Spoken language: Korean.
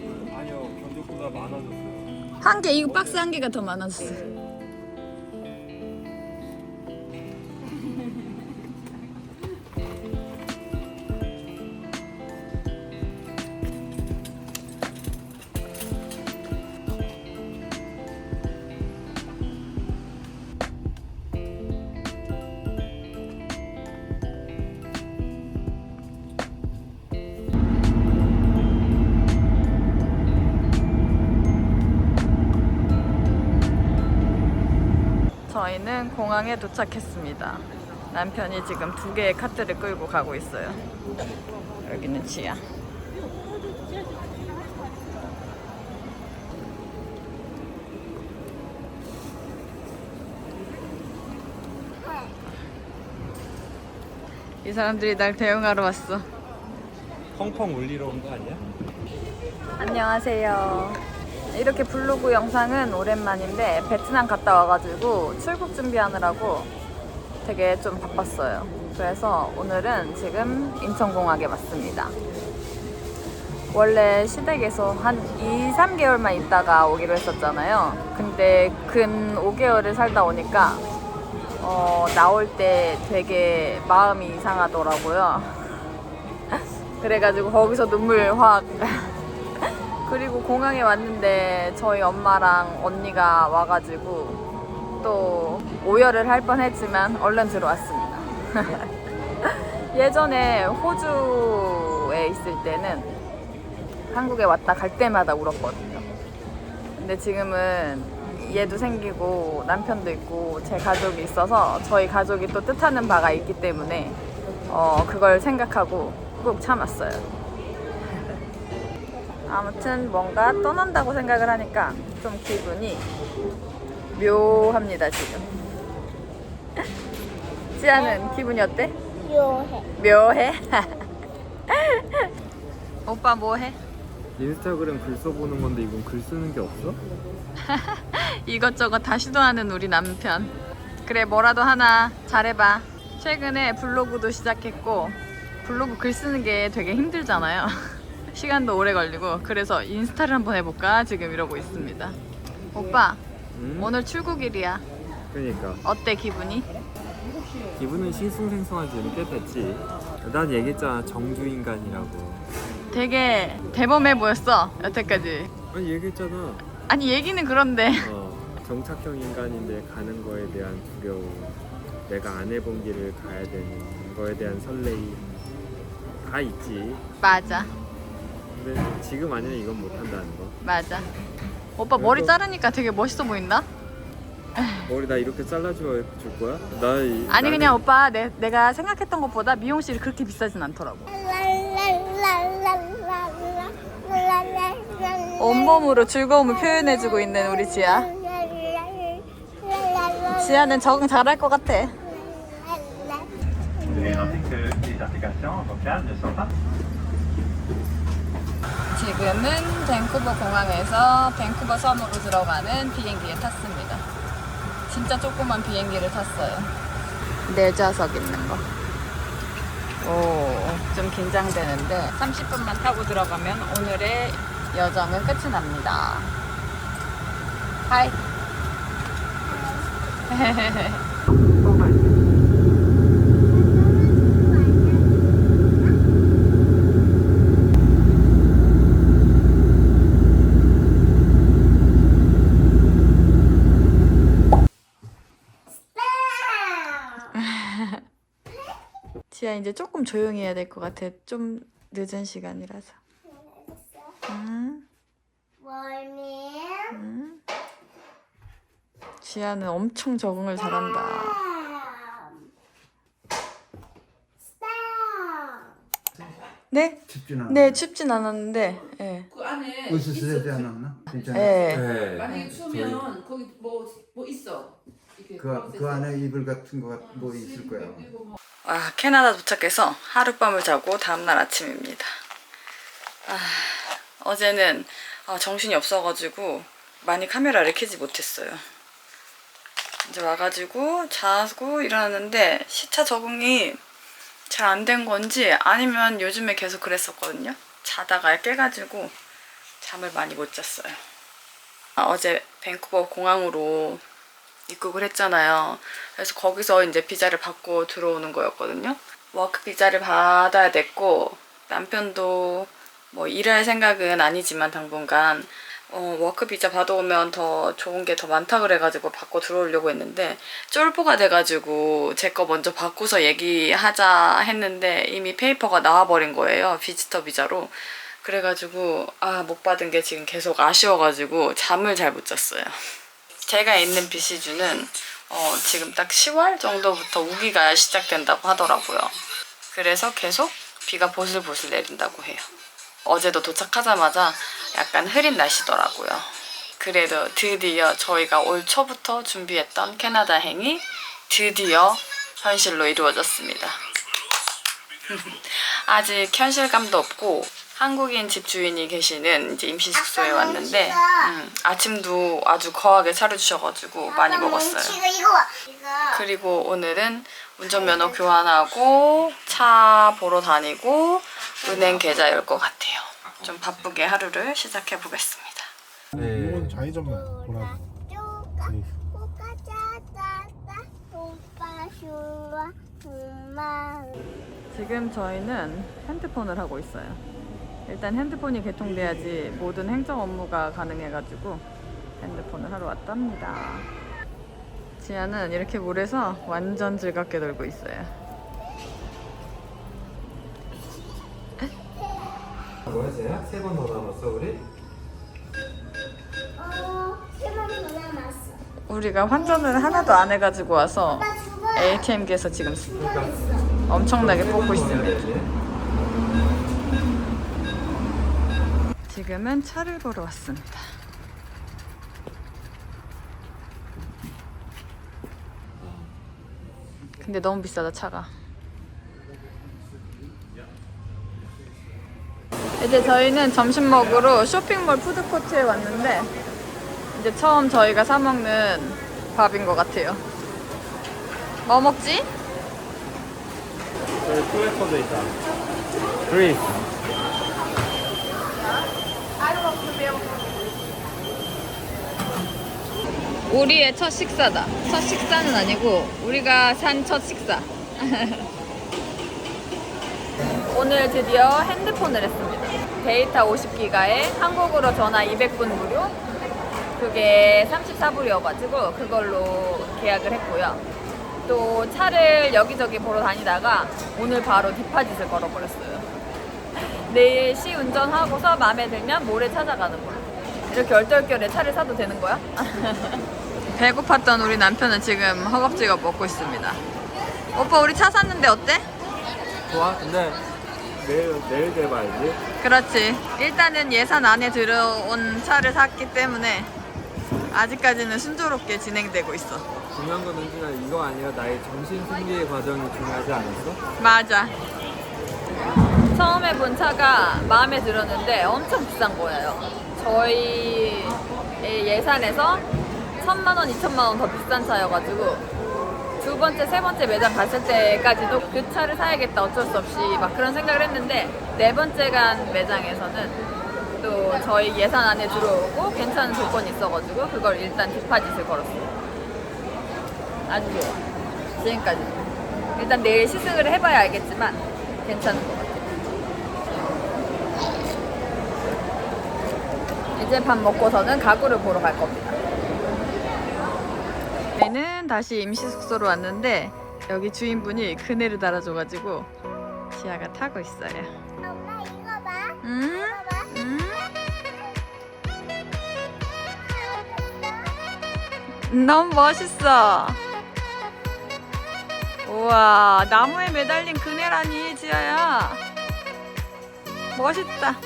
아니요, 견적보다 많아졌어요. 한 개, 이거 박스 한 개가 더 많아졌어. 저희는 공항에 도착했습니다. 남편이 지금 2개의 카트를 끌고 가고 있어요. 여기는 지하. 이 사람들이 날 대응하러 왔어. 펑펑 울리러 온 거 아니야? 안녕하세요. 이렇게 블로그 영상은 오랜만인데 베트남 갔다 와가지고 출국 준비하느라고 되게 좀 바빴어요. 그래서 오늘은 지금 인천공항에 왔습니다. 원래 시댁에서 한 2, 3개월만 있다가 오기로 했었잖아요. 근데 근 5개월을 살다 오니까 나올 때 되게 마음이 이상하더라고요. 그래가지고 거기서 눈물 확. 그리고 공항에 왔는데 저희 엄마랑 언니가 와가지고 또 오열을 할 뻔했지만 얼른 들어왔습니다. 예전에 호주에 있을 때는 한국에 왔다 갈 때마다 울었거든요. 근데 지금은 얘도 생기고 남편도 있고 제 가족이 있어서 저희 가족이 또 뜻하는 바가 있기 때문에 그걸 생각하고 꾹 참았어요. 아무튼 뭔가 떠난다고 생각을 하니까 좀 기분이 묘합니다 지금. 지아는 기분이 어때? 묘해. 묘해? 오빠 뭐해? 인스타그램 글 써보는 건데 이건 글 쓰는 게 없어? 이것저것 다 시도하는 우리 남편. 그래 뭐라도 하나 잘해봐. 최근에 블로그도 시작했고 블로그 글 쓰는 게 되게 힘들잖아요. 시간도 오래 걸리고 그래서 인스타를 한번 해볼까 지금 이러고 있습니다. 오빠 오늘 출국일이야. 그러니까 어때 기분이? 기분은 싱숭생숭한 지는 꽤 됐지. 난 얘기했잖아, 정주인간이라고. 되게 대범해 보였어 여태까지. 아니 얘기했잖아. 아니 얘기는 그런데 정착형 인간인데 가는 거에 대한 두려움, 내가 안 해본 길을 가야 되는 거에 대한 설레임 다 있지. 맞아 근데 지금 아니면 이건 못 한다는 거. 맞아. 오빠 머리 그래서- 자르니까 되게 멋있어 보인다? 머리 나 이렇게 잘라줄 거야? 아니 그냥 오빠 내가 생각했던 것보다 미용실이 그렇게 비싸진 않더라고. 온몸으로 즐거움을 표현해주고 있는 우리 지아. 지아는 적응 잘할 것 같아. 지금은 밴쿠버 공항에서 밴쿠버 섬으로 들어가는 비행기에 탔습니다. 진짜 조그만 비행기를 탔어요. 4좌석 있는 거. 오, 좀 긴장되는데 30분만 타고 들어가면 오늘의 여정은 끝이 납니다. 하이. 지아 이제 조금 조용히 해야 될 것 같아. 좀 늦은 시간이라서. 지아는 엄청 적응을 잘한다. 네? 춥진 않아. 네, 춥진 않았는데. 예. 그 안에 으스스하지 않았나? 괜찮아. 예. 네. 만약에 추우면 거기 뭐 있어. 이렇게 그 안에 이불 같은 거 뭐 있을 거야. 아, 캐나다 도착해서 하룻밤을 자고 다음날 아침입니다. 어제는 정신이 없어가지고 많이 카메라를 켜지 못했어요. 이제 와가지고 자고 일어났는데 시차 적응이 잘 안 된 건지 아니면 요즘에 계속 그랬었거든요. 자다가 깨가지고 잠을 많이 못 잤어요. 어제 밴쿠버 공항으로 입국을 했잖아요. 그래서 거기서 이제 비자를 받고 들어오는 거였거든요. 워크 비자를 받아야 됐고 남편도 뭐 일할 생각은 아니지만 당분간 워크 비자 받아오면 더 좋은 게 더 많다 그래가지고 받고 들어오려고 했는데 쫄보가 돼가지고 제 거 먼저 받고서 얘기하자 했는데 이미 페이퍼가 나와버린 거예요. 비지터 비자로. 그래가지고 못 받은 게 지금 계속 아쉬워가지고 잠을 잘 못 잤어요. 제가 있는 BC주는 지금 딱 10월 정도부터 우기가 시작된다고 하더라고요. 그래서 계속 비가 보슬보슬 내린다고 해요. 어제도 도착하자마자 약간 흐린 날씨더라고요. 그래도 드디어 저희가 올 초부터 준비했던 캐나다행이 드디어 현실로 이루어졌습니다. 아직 현실감도 없고 한국인 집주인이 계시는 이제 임시 숙소에 왔는데 아침도 아주 거하게 차려주셔가지고 많이 먹었어요. 그리고 오늘은 운전면허 교환하고 차 보러 다니고 은행 계좌 열 것 같아요. 좀 바쁘게 하루를 시작해 보겠습니다. 네. 이건 좌회전만 보라고. 지금 저희는 핸드폰을 하고 있어요. 일단 핸드폰이 개통돼야지 모든 행정 업무가 가능해가지고 핸드폰을 하러 왔답니다. 지아는 이렇게 물에서 완전 즐겁게 놀고 있어요. 뭐야 쟤야? 3번 더 남았어 우리? 3번 더 남았어. 우리가 환전을 하나도 안 해가지고 와서 ATM기에서 지금 엄청나게 뽑고 있습니다. 지금은 차를 보러 왔습니다. 근데 너무 비싸다 차가. 이제 저희는 점심 먹으러 쇼핑몰 푸드코트에 왔는데 이제 처음 저희가 사 먹는 밥인 것 같아요. 뭐 먹지? 여기 플래커도 있다. 그리스. 우리의 첫 식사다. 첫 식사는 아니고 우리가 산 첫 식사. 오늘 드디어 핸드폰을 했습니다. 데이터 50기가에 한국으로 전화 200분 무료. 그게 34불이어가지고 그걸로 계약을 했고요. 또 차를 여기저기 보러 다니다가 오늘 바로 디파짓을 걸어버렸어요. 내일 시 운전하고서 마음에 들면 모레 찾아가는 거야. 이렇게 얼떨결에 차를 사도 되는 거야? 배고팠던 우리 남편은 지금 허겁지겁 먹고 있습니다. 오빠 우리 차 샀는데 어때? 좋아? 근데 내일 돼봐야지. 그렇지. 일단은 예산 안에 들어온 차를 샀기 때문에 아직까지는 순조롭게 진행되고 있어. 중요한 건 은진아 이거 아니라 나의 정신 승리의 과정이 중요하지 않았어? 맞아. 처음에 본 차가 마음에 들었는데 엄청 비싼 거예요. 저희 예산에서 1,000만 원, 2,000만 원 더 비싼 차여가지고 두 번째, 세 번째 매장 갔을 때까지도 그 차를 사야겠다 어쩔 수 없이 막 그런 생각을 했는데 네 번째 간 매장에서는 또 저희 예산 안에 들어오고 괜찮은 조건이 있어가지고 그걸 일단 디파짓을 걸었어요. 아주 좋아. 지금까지. 일단 내일 시승을 해봐야 알겠지만 괜찮은 것 같아요. 이제 밥 먹고서는 가구를 보러 갈 겁니다. 저희는 다시 임시 숙소로 왔는데 여기 주인분이 그네를 달아줘가지고 지아가 타고 있어요. 엄마 이거 봐. 음? 이거 봐. 너무 멋있어. 우와, 나무에 매달린 그네라니 지아야. 멋있다.